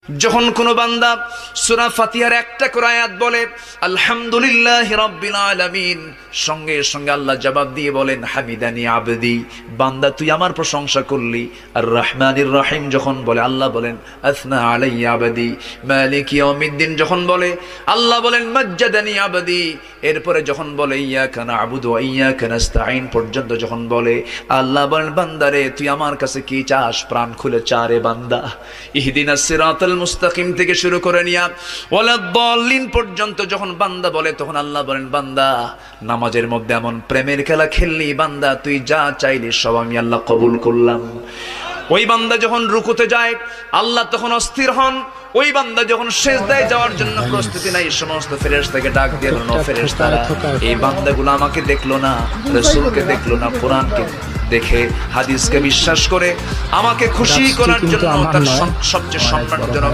যখন কোন বান্দা সূরা ফাতিহার একটা করে আয়াত বলে আলহামদুলিল্লাহি রাব্বিল আলামিন, সঙ্গে সঙ্গে আল্লাহ জবাব দিয়ে বলেন হামিদানি আবদি, বান্দা তুই আমার প্রশংসা করলি। আর রহমানির রহিম যখন বলে আল্লাহ বলেন আসনা আলাইয়া আবদি। মালিক ইয়াউমিদ্দিন যখন বলে আল্লাহ বলেন মাজ্জাদানি আবদি। এরপরে যখন বলে ইয়াকা না'বুদু ওয়া ইয়াকা নাস্তাঈন পর্যন্ত যখন বলে আল্লাহ বলেন বান্দারে তুই আমার কাছে কি চাস, প্রাণ খুলে চা রে বান্দা। ইহদিনাস সিরাতাল মুস্তাকিম থেকে শুরু করে নিয়া ওয়ালাদ-দাল্লিন পর্যন্ত যখন বান্দা বলে তখন আল্লাহ বলেন বান্দা নামাজের মধ্যে এমন প্রেমের খেলা খেললি বান্দা, তুই যা চাইলি সব আমি আল্লাহ কবুল করলাম। ওই বান্দা যখন রুকুতে যায় আল্লাহ তখন অস্থির হন। ওই বান্দা যখন সিজদায় যাওয়ার জন্য প্রস্তুতি নাই, সমস্ত ফেরেশতাকে ডাক দিয়ে বলেন ও ফেরেশতারা, এই বান্দাগুলো আমাকে দেখলো না, রাসূলকে দেখলো না, কোরআনকে দেখে হাদিসকে বিশ্বাস করে আমাকে খুশি করার জন্য তার সবচেয়ে সম্মানজনক